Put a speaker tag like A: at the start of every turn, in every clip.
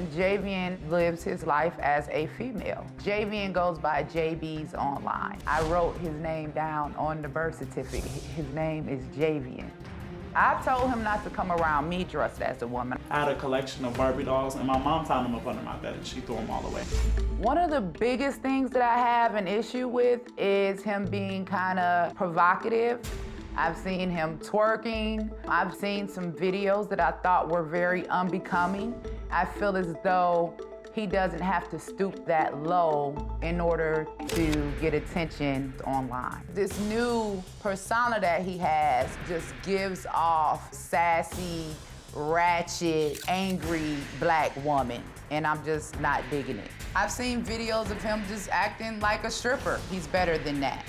A: Javian lives his life as a female. Javian goes by Jaybies online. I wrote his name down on the birth certificate. His name is Javian. I told him not to come around me dressed as a woman.
B: I had a collection of Barbie dolls, and my mom found them up under my bed, and she threw them all away.
A: One of the biggest things that I have an issue with is him being kind of provocative. I've seen him twerking. I've seen some videos that I thought were very unbecoming. I feel as though he doesn't have to stoop that low in order to get attention online. This new persona that he has just gives off sassy, ratchet, angry black woman, and I'm just not digging it. I've seen videos of him just acting like a stripper. He's better than that.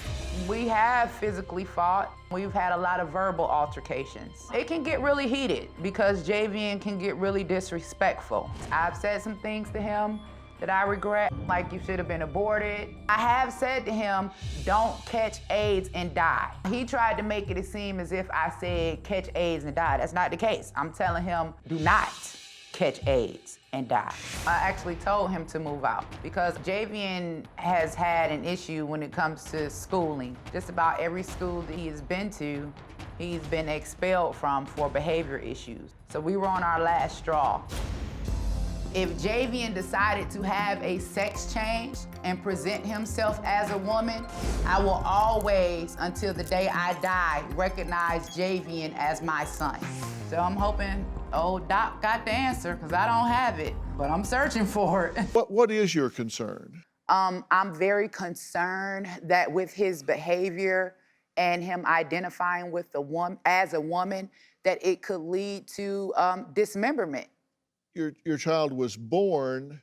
A: We have physically fought. We've had a lot of verbal altercations. It can get really heated because Javian can get really disrespectful. I've said some things to him that I regret, like you should have been aborted. I have said to him, don't catch AIDS and die. He tried to make it seem as if I said catch AIDS and die. That's not the case. I'm telling him, do not catch AIDS and die. I actually told him to move out because Javian has had an issue when it comes to schooling. Just about every school that he has been to, he's been expelled from for behavior issues. So we were on our last straw. If Javian decided to have a sex change and present himself as a woman, I will always, until the day I die, recognize Javian as my son. So I'm hoping old Doc got the answer, because I don't have it, but I'm searching for it.
C: What is your concern?
A: I'm very concerned that with his behavior and him identifying with as a woman, that it could lead to dismemberment.
C: Your child was born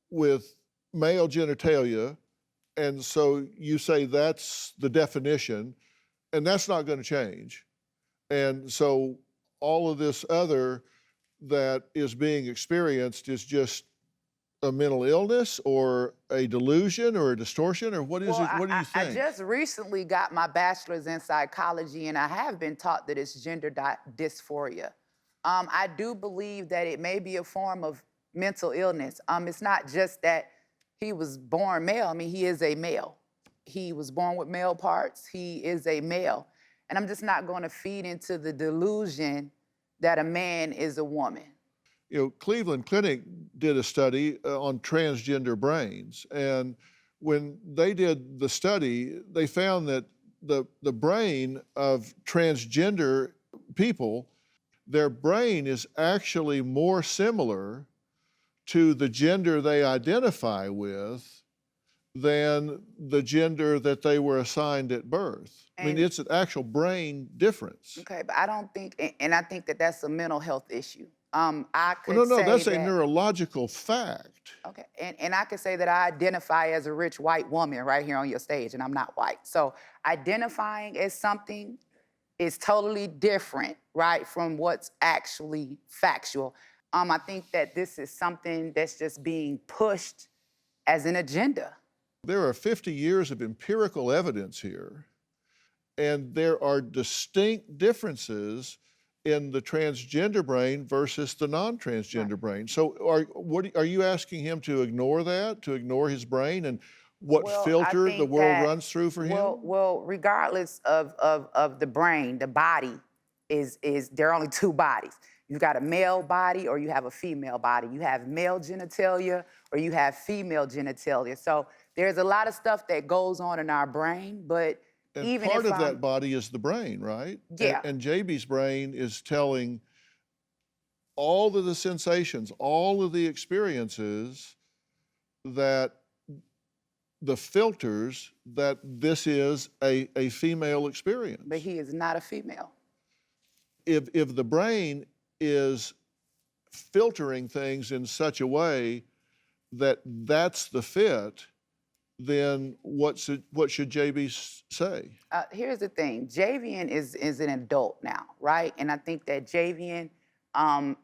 C: with male genitalia, and so you say that's the definition, and that's not going to change. And so all of this other that is being experienced is just a mental illness or a delusion or a distortion, or what is it? What do you think?
A: I just recently got my bachelor's in psychology, and I have been taught that it's gender dysphoria. I do believe that it may be a form of mental illness. It's not just that he was born male. I mean, he is a male. He was born with male parts. He is a male. And I'm just not going to feed into the delusion that a man is a woman.
C: You know, Cleveland Clinic did a study on transgender brains, and when they did the study, they found that the brain of transgender people, their brain is actually more similar to the gender they identify with than the gender that they were assigned at birth. I mean, it's an actual brain difference.
A: Okay, but I don't think, and I think that that's a mental health issue. I could
C: well, no,
A: say
C: that's
A: that,
C: a neurological fact.
A: Okay, and I could say that I identify as a rich white woman right here on your stage, and I'm not white. So identifying as something is totally different, right, from what's actually factual. I think that this is something that's just being pushed as an agenda.
C: There are 50 years of empirical evidence here, and there are distinct differences in the transgender brain versus the non-transgender brain. So are you asking him to ignore that, to ignore his brain and what filter the world runs through for him?
A: Well, regardless of the brain, the body there are only two bodies. You've got a male body or you have a female body. You have male genitalia or you have female genitalia. So there's a lot of stuff that goes on in our brain, but
C: and
A: even
C: part
A: if
C: of that body is the brain, right?
A: Yeah.
C: And Jaybies' brain is telling all of the sensations, all of the experiences that the filters that this is a female experience.
A: But he is not a female.
C: If the brain is filtering things in such a way that that's the fit, then what should Jaybies say?
A: Here's the thing, Javian is an adult now, right? And I think that Javian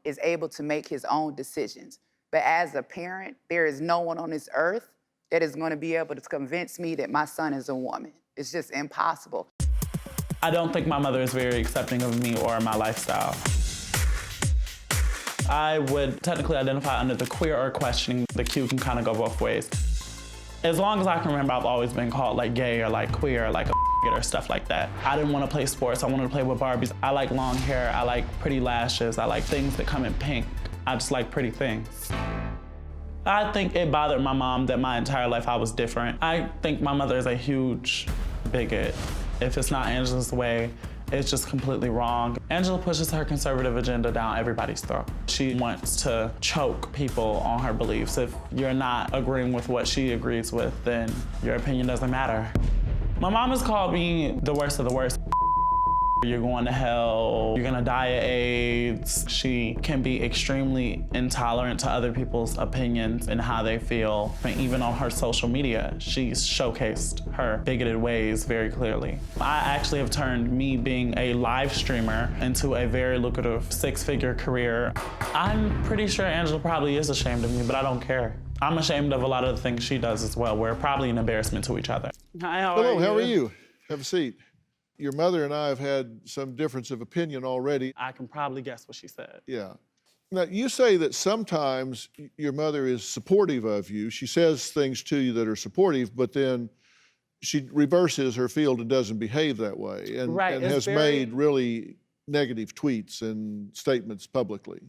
A: is able to make his own decisions. But as a parent, there is no one on this earth that is going to be able to convince me that my son is a woman. It's just impossible.
B: I don't think my mother is very accepting of me or my lifestyle. I would technically identify under the queer or questioning. The Q can kind of go both ways. As long as I can remember, I've always been called like gay or like queer or like a or stuff like that. I didn't want to play sports. I wanted to play with Barbies. I like long hair. I like pretty lashes. I like things that come in pink. I just like pretty things. I think it bothered my mom that my entire life I was different. I think my mother is a huge bigot. If it's not Angela's way, it's just completely wrong. Angela pushes her conservative agenda down everybody's throat. She wants to choke people on her beliefs. If you're not agreeing with what she agrees with, then your opinion doesn't matter. My mom has called me the worst of the worst. You're going to hell, you're gonna die of AIDS. She can be extremely intolerant to other people's opinions and how they feel. And even on her social media, she's showcased her bigoted ways very clearly. I actually have turned me being a live streamer into a very lucrative six-figure career. I'm pretty sure Angela probably is ashamed of me, but I don't care. I'm ashamed of a lot of the things she does as well. We're probably an embarrassment to each other. Hi,
C: Hello, how are you? Have a seat. Your mother and I have had some difference of opinion already.
B: I can probably guess what she said.
C: Yeah. Now, you say that sometimes your mother is supportive of you. She says things to you that are supportive, but then she reverses her field and doesn't behave that way, and has made really negative tweets and statements publicly.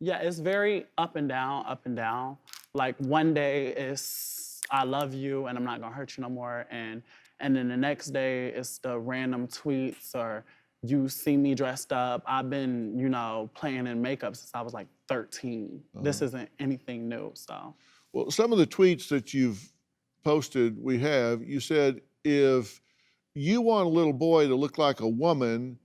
B: Yeah, it's very up and down, up and down. Like one day it's, I love you and I'm not gonna hurt you no more, and then the next day, it's the random tweets or you see me dressed up. I've been, you know, playing in makeup since I was like 13. This isn't anything new, so.
C: Well, some of the tweets that you've posted, you said, if you want a little boy to look like a woman,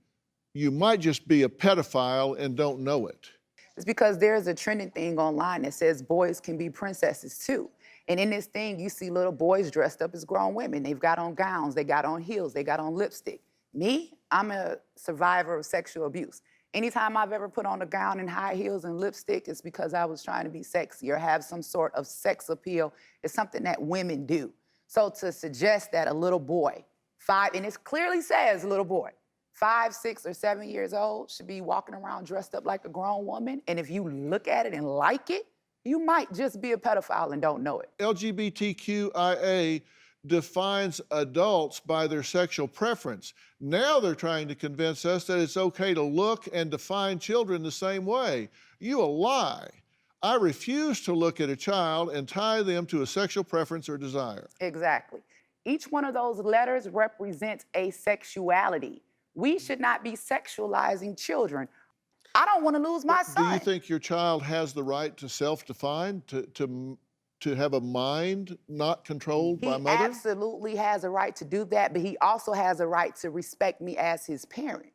C: you might just be a pedophile and don't know it.
A: It's because there's a trending thing online that says boys can be princesses too. And in this thing, you see little boys dressed up as grown women. They've got on gowns, they got on heels, they got on lipstick. Me, I'm a survivor of sexual abuse. Anytime I've ever put on a gown and high heels and lipstick, it's because I was trying to be sexy or have some sort of sex appeal. It's something that women do. So to suggest that a little boy, and it clearly says little boy, 5, 6, or 7 years old should be walking around dressed up like a grown woman, and if you look at it and like it, you might just be a pedophile and don't know it.
C: LGBTQIA defines adults by their sexual preference. Now they're trying to convince us that it's okay to look and define children the same way. You a lie. I refuse to look at a child and tie them to a sexual preference or desire.
A: Exactly. Each one of those letters represents a sexuality. We should not be sexualizing children. I don't want to lose my son.
C: Do you think your child has the right to self-define, to have a mind not controlled by mother?
A: He absolutely has a right to do that, but he also has a right to respect me as his parent.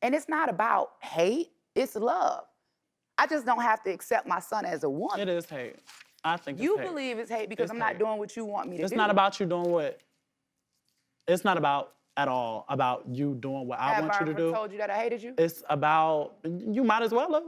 A: And it's not about hate, it's love. I just don't have to accept my son as a woman.
B: It is hate. I think it's
A: You
B: hate.
A: believe it's hate because I'm not doing what you want me to do.
B: It's not about you doing what, it's not about at all about you doing what I want you to do.
A: Have I told you that I hated you?
B: It's about, you might as well have.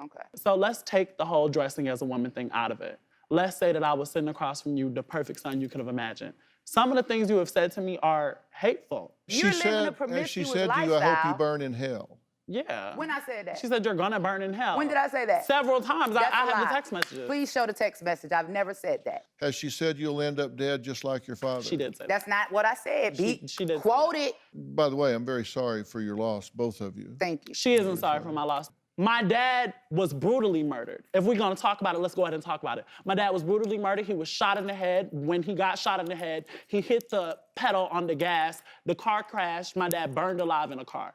A: Okay.
B: So let's take the whole dressing as a woman thing out of it. Let's say that I was sitting across from you, the perfect son you could have imagined. Some of the things you have said to me are hateful.
A: You're living a promiscuous
C: she said to you,
A: lifestyle.
C: I hope you burn in hell.
B: Yeah.
A: When I said that?
B: She said you're gonna burn in hell.
A: When did I say that?
B: Several times. I
A: That's a
B: have
A: lie.
B: the text messages.
A: Please show the text message. I've never said that.
C: Has she said you'll end up dead just like your father?
B: She did say that.
A: That's not what I said, B.
B: She did say
A: Quote
B: that.
A: it.
C: By the way, I'm very sorry for your loss, both of you.
A: Thank you.
B: She isn't sorry for my loss. My dad was brutally murdered. If we're gonna talk about it, let's go ahead and talk about it. My dad was brutally murdered. He was shot in the head. When he got shot in the head, he hit the pedal on the gas. The car crashed. My dad burned alive in a car.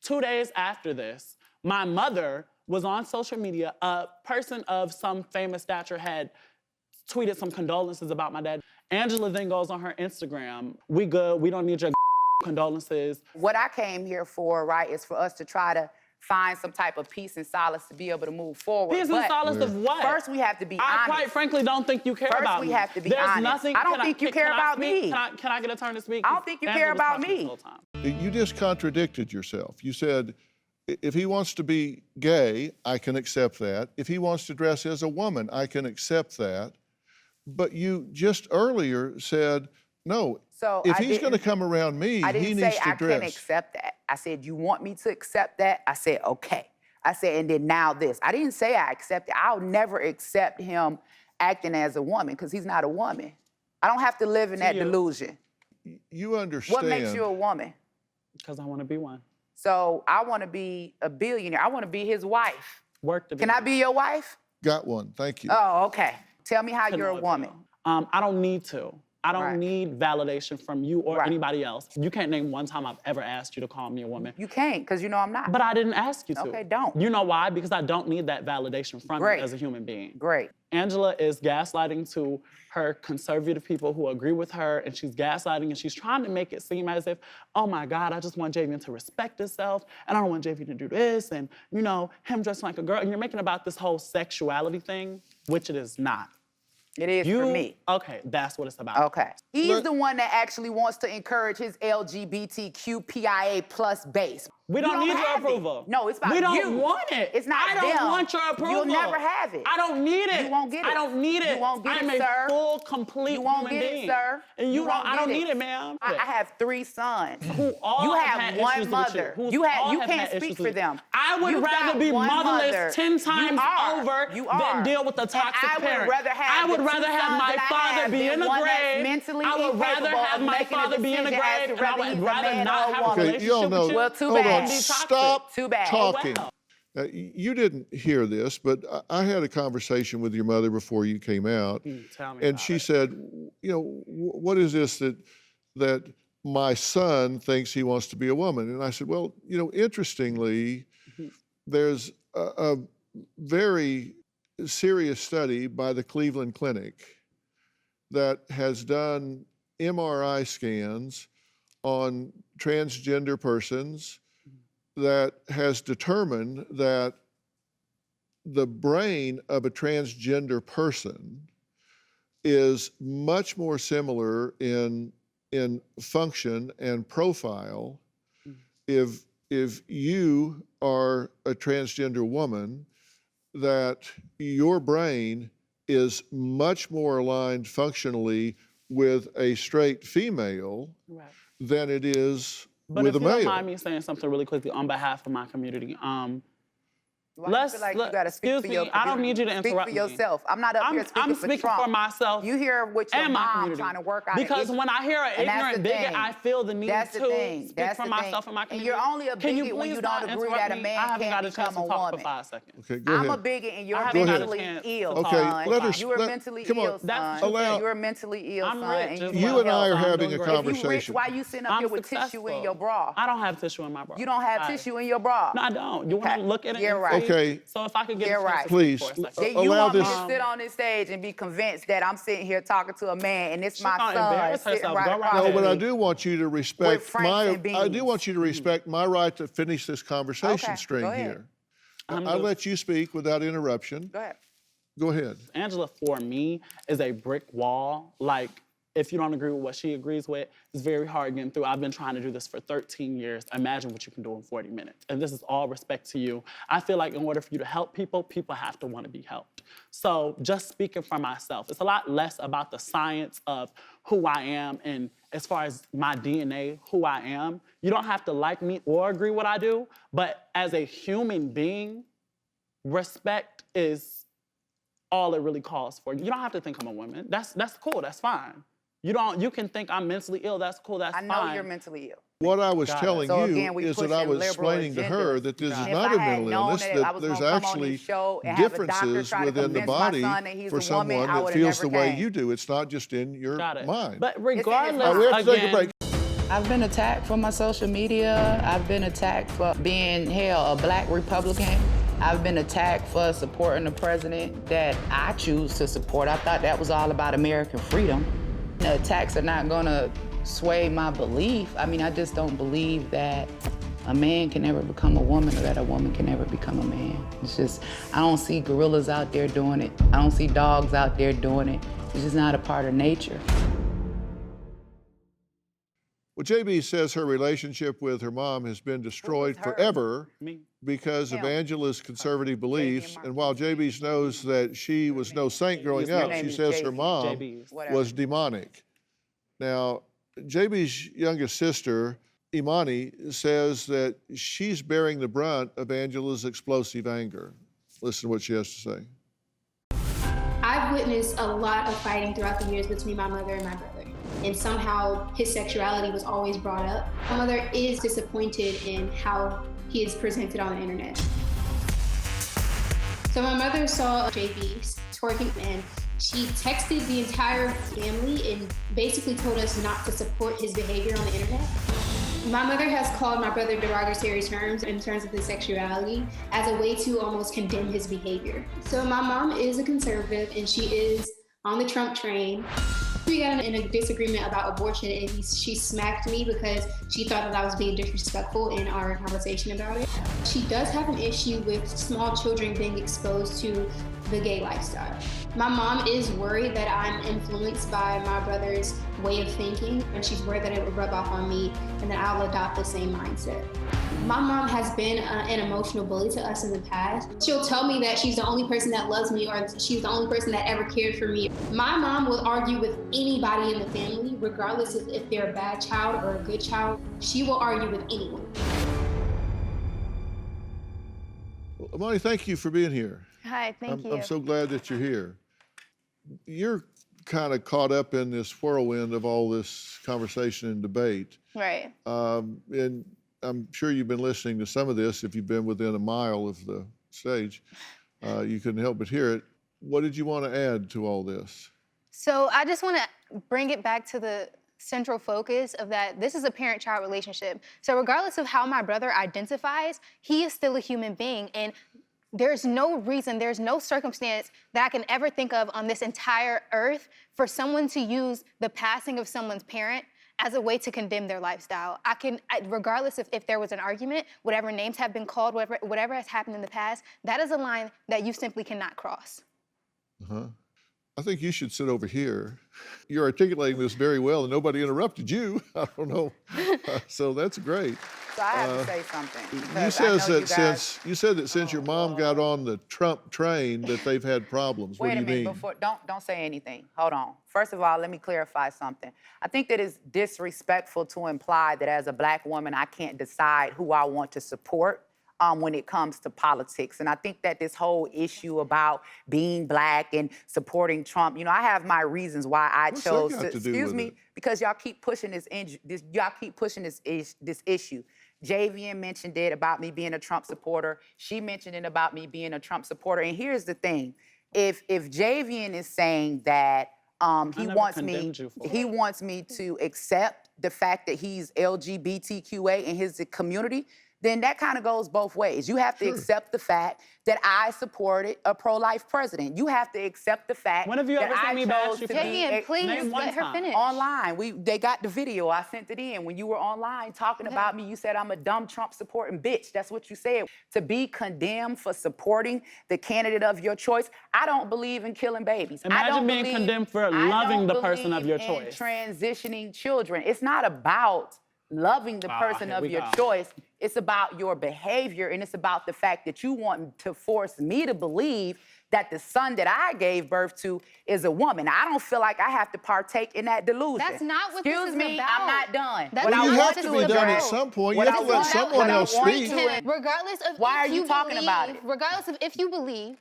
B: 2 days after this, my mother was on social media. A person of some famous stature had tweeted some condolences about my dad. Angela then goes on her Instagram. We good, we don't need your condolences.
A: What I came here for, right, is for us to try to find some type of peace and solace to be able to move forward.
B: Peace and solace of what?
A: First, we have to be honest.
B: I quite frankly don't think you care about me.
A: First, we have to be
B: There's
A: honest.
B: Nothing,
A: I don't think you care about me.
B: Can I get a turn to speak?
A: I don't think you care about me.
C: You just contradicted yourself. You said, if he wants to be gay, I can accept that. If he wants to dress as a woman, I can accept that. But you just earlier said, no,
A: So
C: if he's going to come around me, he needs to dress.
A: I didn't say I can accept that. I said, you want me to accept that? I said, okay. I said, and then now this. I didn't say I accept it. I'll never accept him acting as a woman because he's not a woman. I don't have to live in that delusion.
C: You understand.
A: What makes you a woman?
B: Because I want to be one.
A: So I want to be a billionaire. I want to be his wife.
B: Work to be.
A: Can I be your wife?
C: Got one, thank you.
A: Oh, okay. Tell me how you're a woman.
B: I don't need to. I don't need validation from you or anybody else. You can't name one time I've ever asked you to call me a woman.
A: You can't, because you know I'm not.
B: But I didn't ask you to.
A: Okay, don't.
B: You know why? Because I don't need that validation from you as a human being.
A: Great.
B: Angela is gaslighting to her conservative people who agree with her, and she's gaslighting and she's trying to make it seem as if, oh my God, I just want Javian to respect himself, and I don't want Javian to do this, and you know, him dressing like a girl, and you're making about this whole sexuality thing, which it is not.
A: It is for me.
B: Okay, that's what it's about.
A: Okay. He's the one that actually wants to encourage his LGBTQPIA plus base.
B: We don't need your approval.
A: No, it's about
B: you.
A: you.
B: We don't want it.
A: It's not
B: I don't want your approval.
A: You'll never have it.
B: I don't need it.
A: You won't get it.
B: I don't need it.
A: You won't get
B: I'm
A: it, sir.
B: a full, complete
A: You won't
B: human
A: get
B: being.
A: it, sir.
B: And you don't. I don't
A: get
B: need it, ma'am.
A: I have 3 sons.
B: Who all
A: you
B: have
A: have
B: had
A: one
B: issues
A: mother.
B: with
A: You
B: all have
A: can't
B: had
A: speak
B: issues
A: for
B: with
A: them.
B: I would
A: You've
B: rather
A: got
B: be
A: one
B: motherless
A: mother.
B: 10 times over than deal with a toxic parent. I would rather have my father be in the grave. I would rather have my father be in the grave, and I would rather not have a relationship with you.
A: Well, too
C: Hold
A: bad.
C: on, stop
A: Too bad.
C: talking. You didn't hear this, but I had a conversation with your mother before you came out, and she said, you know, what is this that my son thinks he wants to be a woman? And I said, well, you know, interestingly, there's a very serious study by the Cleveland Clinic that has done MRI scans on transgender persons that has determined that the brain of a transgender person is much more similar in function and profile if you are a transgender woman, that your brain is much more aligned functionally with a straight female than it is
B: but
C: with a male.
B: But if you don't mind me saying something really quickly on behalf of my community,
A: Why you feel like you gotta speak for your
B: I don't need you to interrupt
A: me. Speak for yourself. I'm not up here speaking
B: I'm
A: for
B: speaking
A: Trump.
B: for myself.
A: You hear what your
B: and my
A: mom
B: community.
A: trying to work out.
B: Because when I hear an ignorant bigot, I feel the need to speak for myself and my community.
A: And you're only a bigot when you don't agree that a man can't become a woman.
B: For 5 seconds.
C: Okay, go ahead.
A: I'm a bigot and you're mentally ill.
C: Okay, let us.
A: You are mentally ill, son.
C: Allow.
A: You're mentally ill, son.
B: Rich.
C: You and I are having a conversation.
A: If you rich, why you sitting up here with tissue in your bra?
B: I don't have tissue in my bra.
A: You don't have tissue in your bra.
B: No, I don't. You want to look at it?
A: You're right.
C: Okay.
B: So if I could get
A: You're right.
C: Please,
A: you
C: allow
A: want me
C: this.
A: to sit on this stage and be convinced that I'm sitting here talking to a man and it's
B: She
A: my
B: gonna
A: son
B: embarrass
A: sitting
B: herself.
A: right
B: Go
A: across
B: right
C: No,
A: from
C: but I
A: me.
C: do want you to respect
A: Franks
C: my.
A: and
C: I do
A: beans.
C: want you to respect my right to finish this conversation
A: Okay,
C: string
A: go ahead.
C: here. I'll let you speak without interruption.
A: Go ahead.
C: Go ahead.
B: Angela, for me, is a brick wall. Like, if you don't agree with what she agrees with, it's very hard getting through. I've been trying to do this for 13 years. Imagine what you can do in 40 minutes. And this is all respect to you. I feel like in order for you to help people, people have to want to be helped. So just speaking for myself, it's a lot less about the science of who I am and as far as my DNA, who I am. You don't have to like me or agree what I do, but as a human being, respect is all it really calls for. You don't have to think I'm a woman. That's cool, that's fine. You can think I'm mentally ill, that's cool, that's fine.
A: I know you're mentally ill.
C: What I was telling
A: So
C: you
A: again, we
C: is that I
A: pushing
C: was
A: liberal
C: explaining to her
A: agendas.
C: that this is
A: If
C: not
A: I
C: a
A: had
C: mental
A: known
C: illness,
A: that I
C: that
A: was
C: there's
A: gonna come on
C: actually
A: this show and have a doctor
C: differences
A: try to
C: within the
A: convince my
C: body
A: son that he's
C: for
A: a
C: someone
A: woman, I
C: that
A: would've
C: feels the
A: never
C: way
A: came.
C: you do. It's not just in your mind.
B: But regardless,
C: All right, we have to take a
B: again,
C: break.
A: I've been attacked for my social media. I've been attacked for being, a black Republican. I've been attacked for supporting the president that I choose to support. I thought that was all about American freedom. The attacks are not gonna sway my belief. I mean, I just don't believe that a man can ever become a woman or that a woman can ever become a man. It's just, I don't see gorillas out there doing it. I don't see dogs out there doing it. It's just not a part of nature.
C: Well, Jaybies says her relationship with her mom has been destroyed forever because of Angela's conservative beliefs. And while Jaybies knows that she was no saint growing up, she says her mom was demonic. Now, Jaybies' youngest sister Emani says that she's bearing the brunt of Angela's explosive anger. Listen to what she has to say.
D: I've witnessed a lot of fighting throughout the years between my mother and my brother. And somehow his sexuality was always brought up. My mother is disappointed in how he is presented on the internet. So my mother saw Jaybies twerking, and she texted the entire family and basically told us not to support his behavior on the internet. My mother has called my brother derogatory terms in terms of his sexuality as a way to almost condemn his behavior. So my mom is a conservative and she is on the Trump train. We got in a disagreement about abortion and she smacked me because she thought that I was being disrespectful in our conversation about it. She does have an issue with small children being exposed to the gay lifestyle. My mom is worried that I'm influenced by my brother's way of thinking, and she's worried that it would rub off on me and that I'll adopt the same mindset. My mom has been an emotional bully to us in the past. She'll tell me that she's the only person that loves me or she's the only person that ever cared for me. My mom will argue with anybody in the family, regardless of if they're a bad child or a good child. She will argue with anyone.
C: Well, Emani, thank you for being here.
E: Hi, thank you.
C: I'm so glad that you're here. You're kind of caught up in this whirlwind of all this conversation and debate.
E: Right.
C: And I'm sure you've been listening to some of this. If you've been within a mile of the stage, you couldn't help but hear it. What did you want to add to all this?
E: So I just want to bring it back to the central focus of that this is a parent-child relationship. So regardless of how my brother identifies, he is still a human being. And there's no reason, there's no circumstance that I can ever think of on this entire earth for someone to use the passing of someone's parent as a way to condemn their lifestyle. Regardless if there was an argument, whatever names have been called, whatever has happened in the past, that is a line that you simply cannot cross.
C: Uh-huh. I think you should sit over here. You're articulating this very well, and nobody interrupted you. I don't know. So that's great.
A: So I have to say something.
C: You said that since your mom got on the Trump train that they've had problems.
A: Wait
C: what do
A: a
C: you
A: minute,
C: mean?
A: don't say anything. Hold on. First of all, let me clarify something. I think that it's disrespectful to imply that as a Black woman, I can't decide who I want to support when it comes to politics. And I think that this whole issue about being Black and supporting Trump, you know, I have my reasons why I chose to, excuse me, because y'all keep pushing this issue. Javian mentioned it about me being a Trump supporter. She mentioned it about me being a Trump supporter. And here's the thing. If Javian is saying that he wants me to accept the fact that he's LGBTQA in his community, then that kind of goes both ways. You have to accept the fact that I supported a pro-life president. You have to accept the fact
B: when have you ever seen me bash you?
E: Javian, please let her finish.
A: Online, they got the video. I sent it in. When you were online talking about me, you said I'm a dumb Trump supporting bitch. That's what you said. To be condemned for supporting the candidate of your choice, I don't believe in killing babies.
B: Imagine being condemned for loving the person of your choice.
A: Transitioning children. It's not about loving the person of your choice. It's about your behavior, and it's about the fact that you want to force me to believe that the son that I gave birth to is a woman. I don't feel like I have to partake in that delusion.
E: That's not what this is about.
A: Excuse me, I'm not done.
C: Well, you have to be done at some point. You have to let someone else speak.
E: Regardless of
A: why are you talking about it?
E: Regardless of if you believe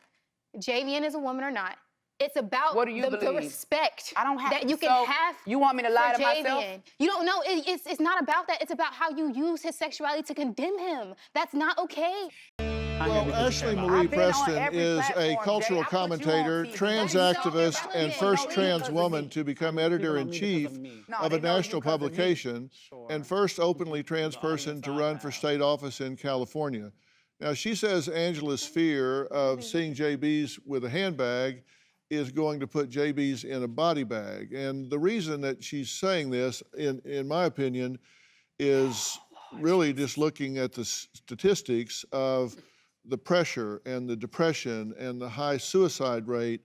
E: Javian is a woman or not, it's about the respect that you can have.
A: You want me to lie to myself?
E: You don't know. It's not about that. It's about how you use his sexuality to condemn him. That's not okay.
C: Well, Ashlee Marie Preston is a cultural commentator, trans activist, and first trans woman to become editor-in-chief of a national publication, and first openly trans person to run for state office in California. Now, she says Angela's fear of seeing Jaybies with a handbag is going to put Jaybies in a body bag. And the reason that she's saying this, in my opinion, is really just looking at the statistics of the pressure and the depression and the high suicide rate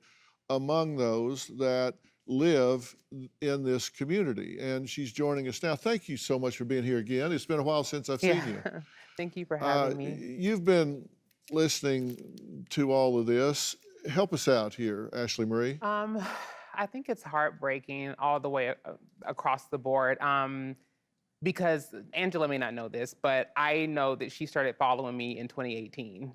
C: among those that live in this community. And she's joining us now. Thank you so much for being here again. It's been a while since I've seen you.
F: Thank you for having me.
C: You've been listening to all of this. Help us out here, Ashlee Marie.
F: I think it's heartbreaking all the way across the board. because Angela may not know this, but I know that she started following me in 2018.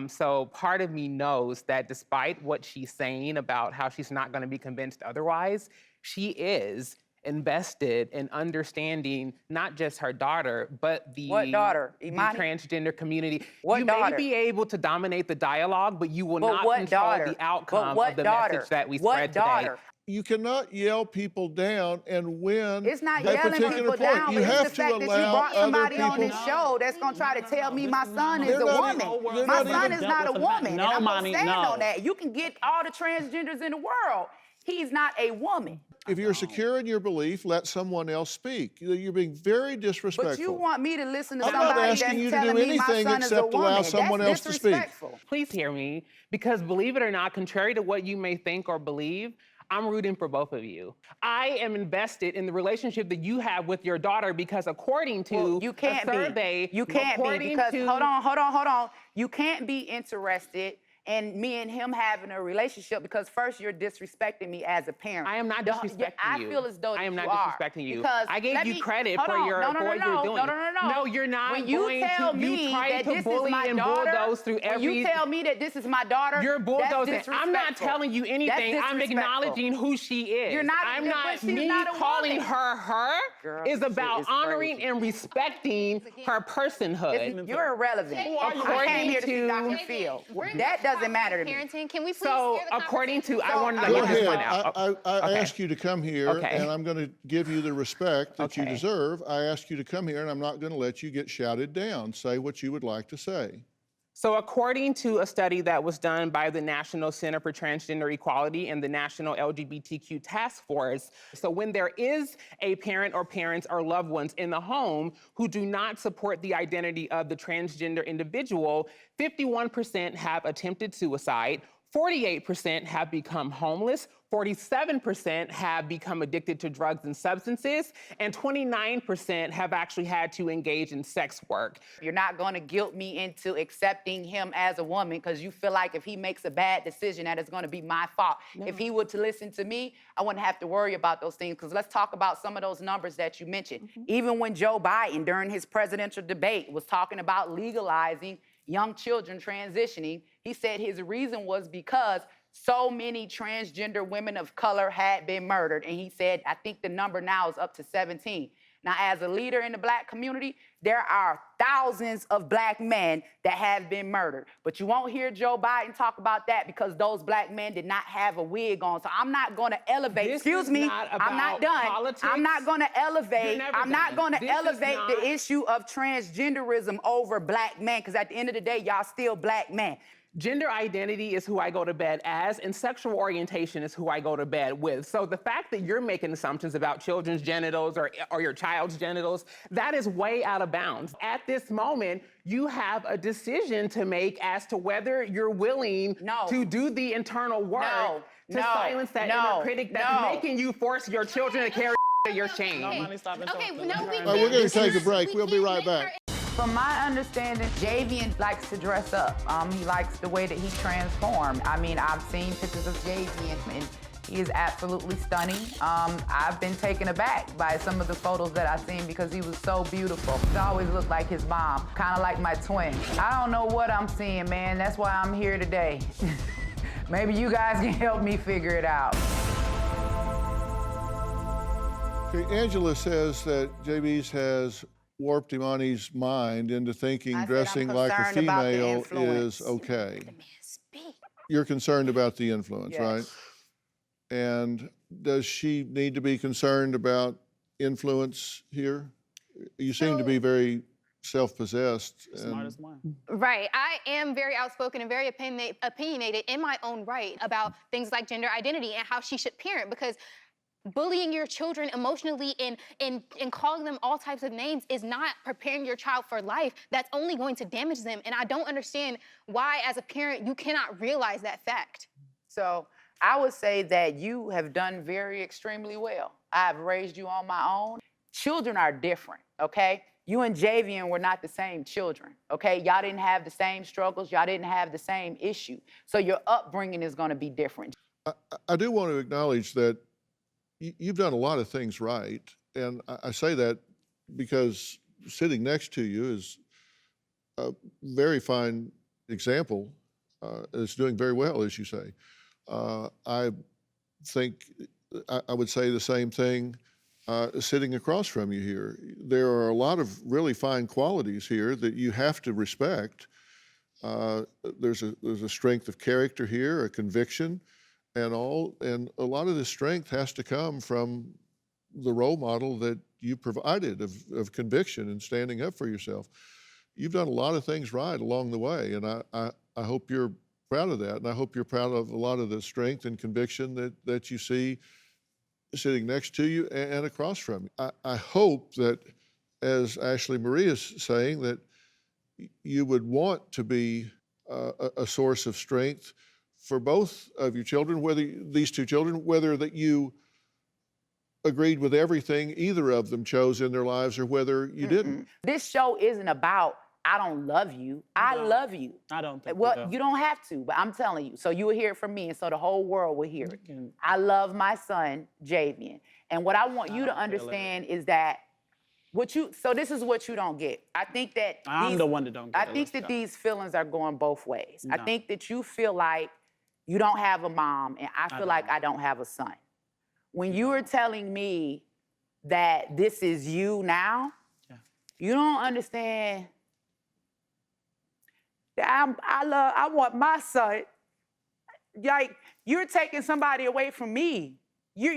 F: So part of me knows that despite what she's saying about how she's not gonna be convinced otherwise, she is invested in understanding not just her daughter, but the,
A: What daughter?
F: the
A: Emani?
F: transgender community.
A: What
F: you
A: daughter?
F: may be able to dominate the dialogue, but you will
A: But
F: not
A: what
F: control
A: daughter?
F: the outcome
A: But
F: of the
A: daughter?
F: message that we
A: What
F: spread
A: daughter?
F: today.
C: You cannot yell people down and win
A: It's not
C: a
A: yelling
C: particular
A: people
C: point.
A: down,
C: You
A: but it's
C: have
A: the
C: to
A: fact that you
C: allow
A: brought
C: other
A: somebody on
C: people.
A: this show that's gonna try to tell me my son is
C: They're
A: a
C: not
A: woman.
C: they're
A: My
C: not
A: son
C: even
A: is not a
B: dealt with
A: woman,
B: that.
A: and
B: No,
A: I'm gonna
B: Emani,
A: stand
B: no.
A: on that. You can get all the transgenders in the world. He's not a woman.
C: If you're secure in your belief, let someone else speak. You're being very disrespectful.
A: But you want me to listen to
C: I'm not
A: somebody
C: asking
A: that's
C: you to
A: telling
C: do
A: me my
C: anything
A: son is a
C: except allow
A: woman.
C: someone
A: That's
C: else to speak.
A: disrespectful.
F: Please hear me, because believe it or not, contrary to what you may think or believe, I'm rooting for both of you. I am invested in the relationship that you have with your daughter because according to
A: Well, you can't
F: a survey,
A: be. You can't be
F: according
A: because
F: to,
A: hold on. You can't be interested in me and him having a relationship because first you're disrespecting me as a parent.
F: I am not disrespecting
A: I
F: you.
A: feel as though
F: I am
A: you
F: not
A: are,
F: disrespecting you.
A: because
F: I gave
A: let
F: you
A: me-
F: credit
A: hold
F: for
A: on.
F: your
A: No,
F: for what you're doing.
A: No,
F: you're not
A: when you
F: going
A: tell
F: to.
A: me
F: You tried
A: that
F: to
A: this is
F: bully
A: my
F: and
A: daughter,
F: bulldoze through
A: when
F: every.
A: you tell me that this is my daughter,
F: You're bulldozing.
A: that's
F: I'm not
A: disrespectful.
F: telling you anything.
A: That's
F: I'm
A: disrespectful.
F: acknowledging who she is.
A: You're not-
F: I'm
A: but
F: not.
A: she's
F: Me
A: not a
F: calling
A: woman.
F: her
A: Girl,
F: is
A: this
F: about
A: shit is
F: honoring
A: crazy.
F: and respecting her personhood.
A: You're irrelevant. I came here to see Dr. Phil. That doesn't matter to me.
E: Parenting. Can we please
F: So
E: hear the
F: according to, I
E: conversation?
F: wanted to
C: Go
F: get this
C: ahead.
F: one out.
C: I
F: Okay.
C: ask you to come here,
F: Okay.
C: and I'm going to give you the respect that you
F: Okay.
C: deserve. I ask you to come here, and I'm not going to let you get shouted down. Say what you would like to say.
F: So according to a study that was done by the National Center for Transgender Equality and the National LGBTQ Task Force, so when there is a parent or parents or loved ones in the home who do not support the identity of the transgender individual, 51% have attempted suicide, 48% have become homeless, 47% have become addicted to drugs and substances, and 29% have actually had to engage in sex work.
A: You're not going to guilt me into accepting him as a woman because you feel like if he makes a bad decision that it's going to be my fault.
F: No.
A: If he were to listen to me, I wouldn't have to worry about those things because let's talk about some of those numbers that you mentioned. Even when Joe Biden, during his presidential debate, was talking about legalizing young children transitioning, he said his reason was because so many transgender women of color had been murdered. And he said, I think the number now is up to 17. Now, as a leader in the Black community, there are thousands of Black men that have been murdered. But you won't hear Joe Biden talk about that because those Black men did not have a wig on. So I'm not going to elevate,
F: This
A: excuse
F: is
A: me,
F: not
A: I'm not
F: about
A: done.
F: politics.
A: I'm not going to elevate,
F: You're never
A: I'm not
F: done.
A: going to
F: This is
A: elevate
F: not-
A: the issue of transgenderism over Black men because at the end of the day, y'all still Black men.
F: Gender identity is who I go to bed as, and sexual orientation is who I go to bed with. So the fact that you're making assumptions about children's genitals or your child's genitals, that is way out of bounds. At this moment, you have a decision to make as to whether you're willing to do the internal work to silence that inner critic that's making you force your children to carry your shame.
E: Okay, no, we
C: All right, we're going to take a break. We'll be right back.
A: From my understanding, Javian likes to dress up. He likes the way that he transformed. I mean, I've seen pictures of Javian, and he is absolutely stunning. I've been taken aback by some of the photos that I've seen because he was so beautiful. He always looked like his mom, kind of like my twin. I don't know what I'm seeing, man. That's why I'm here today. Maybe you guys can help me figure it out.
C: Okay, Angela says that Jaybies has warped Emani's mind into thinking
A: I said
C: dressing
A: I'm
C: like a
A: concerned about the
C: female
A: influence.
C: is okay.
E: The man speak.
C: You're concerned about the influence,
A: Yes.
C: right? And does she need to be concerned about influence here? You seem to be very self-possessed.
B: Smart as one.
E: Right. I am very outspoken and very opinionated in my own right about things like gender identity and how she should parent because bullying your children emotionally and calling them all types of names is not preparing your child for life. That's only going to damage them. And I don't understand why, as a parent, you cannot realize that fact.
A: So I would say that you have done very extremely well. I've raised you on my own. Children are different, okay? You and Javian were not the same children, okay? Y'all didn't have the same struggles. Y'all didn't have the same issue. So your upbringing is gonna be different.
C: I do want to acknowledge that you've done a lot of things right. And I say that because sitting next to you is a very fine example. It's doing very well, as you say. I think I would say the same thing sitting across from you here. There are a lot of really fine qualities here that you have to respect. There's a strength of character here, a conviction, and a lot of this strength has to come from the role model that you provided of conviction and standing up for yourself. You've done a lot of things right along the way, and I hope you're proud of that, and I hope you're proud of a lot of the strength and conviction that you see sitting next to you and across from you. I hope that, as Ashlee Marie is saying, that you would want to be a source of strength for both of your children, whether these two children, whether that you agreed with everything either of them chose in their lives or whether you didn't.
A: This show isn't about, I don't love you. I love you.
B: I don't think
A: Well, you don't have to, but I'm telling you. So you will hear it from me, and so the whole world will hear it. I love my son, Jaybies. And what I want you to understand is that so this is what you don't get. I think that
B: I'm the one that don't get it.
A: I think that these feelings are going both ways. I think that you feel like you don't have a mom, and I feel like I don't have a son. When you are telling me that this is you now, you don't understand that I want my son. Like, you're taking somebody away from me. You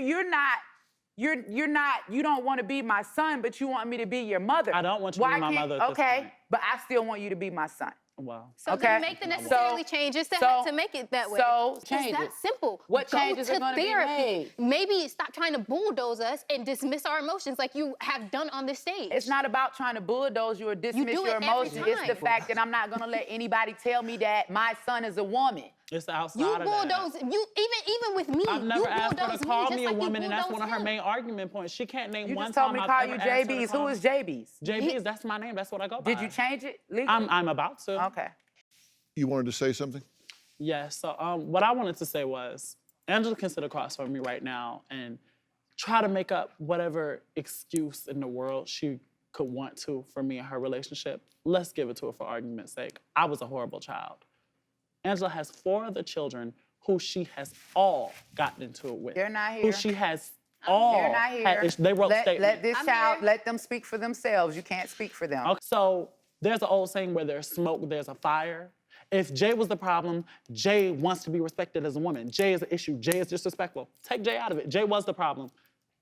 A: don't want to be my son, but you want me to be your mother.
B: I don't want you to be my mother at this point.
A: But I still want you to be my son.
B: Wow.
E: So then make the necessary changes to make it that way.
A: So
E: it's that simple.
A: What changes are going to be made?
E: Maybe stop trying to bulldoze us and dismiss our emotions like you have done on this stage.
A: It's not about trying to bulldoze you or dismiss your emotions. It's the fact that I'm not going to let anybody tell me that my son is a woman.
B: It's outside
E: you
B: of
E: bulldoze,
B: that.
E: Even with me,
B: I've never asked her to call me a
E: like
B: woman, and that's one of her main argument points. She can't name one
A: time
B: time
A: I've ever asked her to call you
B: Jaybies.
A: Jaybies. Who is Jaybies?
B: Jaybies, that's my name. That's what I go by.
A: Did you change it legally?
B: I'm about to.
A: Okay.
C: You wanted to say something?
B: Yes. So what I wanted to say was, Angela can sit across from me right now and try to make up whatever excuse in the world she could want to for me and her relationship. Let's give it to her for argument's sake. I was a horrible child. Angela has 4 other children who she has all gotten into it with.
A: They're not here.
B: Who she has all
A: They're not here.
B: They wrote statements.
A: Let this child, let them speak for themselves. You can't speak for them.
B: Okay, so there's an old saying where there's smoke, there's a fire. If Jay was the problem, Jay wants to be respected as a woman. Jay is an issue. Jay is disrespectful. Take Jay out of it. Jay was the problem.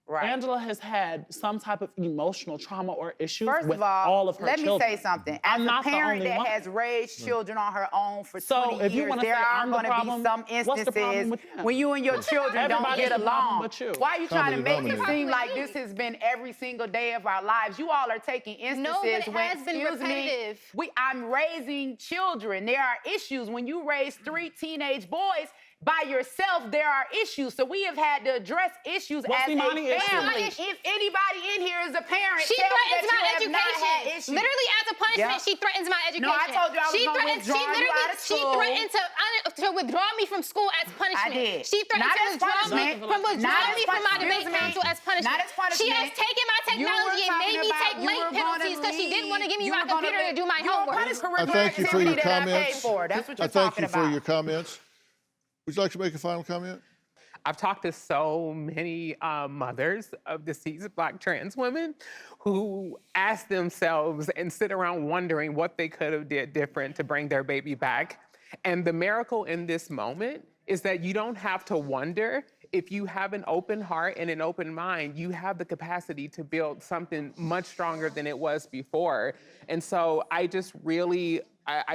A: Right.
B: Angela has had some type of emotional trauma or issues
A: First
B: with
A: of
B: all of her
A: let
B: children.
A: me say something. As a parent that has raised children on her own for 20 years, there are going to be some instances when you and your children don't get along. Why are you trying to make it seem like this has been every single day of our lives? You all are taking instances when, I'm raising children. There are issues. When you raise 3 teenage boys, by yourself, there are issues. So we have had to address issues as a family. If anybody in here is a parent,
E: she threatens my education. Literally, as a punishment, she threatens my education.
A: No, I told you I was going to withdraw you out of school.
E: She threatened to withdraw me from school as punishment.
A: I did.
E: She threatened to withdraw me from my debate council as punishment.
A: Not as punishment.
E: She has taken my technology and made me take late penalties because she didn't want to give me my computer to do my homework.
C: I thank you for your comments.
A: That's what you're talking about.
C: I thank you for your comments. Would you like to make a final comment?
F: I've talked to so many mothers of deceased Black trans women who ask themselves and sit around wondering what they could have did different to bring their baby back. And the miracle in this moment is that you don't have to wonder. If you have an open heart and an open mind, you have the capacity to build something much stronger than it was before. And so I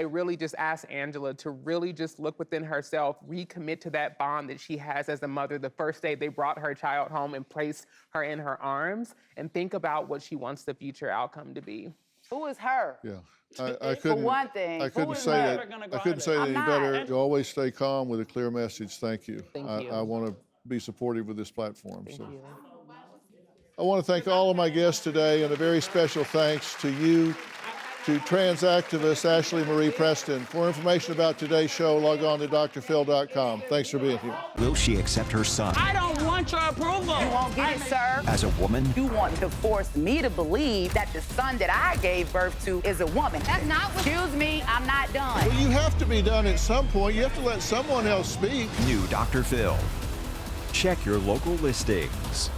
F: really just ask Angela to really just look within herself, recommit to that bond that she has as a mother the first day they brought her child home and placed her in her arms, and think about what she wants the future outcome to be.
A: Who is her?
C: Yeah. I couldn't,
A: for one thing,
C: I couldn't say that. I couldn't say that any better. You always stay calm with a clear message. Thank you.
F: Thank you.
C: I want to be supportive of this platform. Thank you. I want to thank all of my guests today, and a very special thanks to you, to trans activist Ashlee Marie Preston. For information about today's show, log on to drphil.com. Thanks for being here.
G: Will she accept her son?
B: I don't want
G: want your approval.
A: You won't get it, sir.
H: As a woman,
A: You want to force me to believe that the son that I gave birth to is a woman.
E: That's not what...
A: Excuse me, I'm not done.
C: Well, you have to be done at some point. You have to let someone else speak.
H: new Dr. Phil. Check your local listings.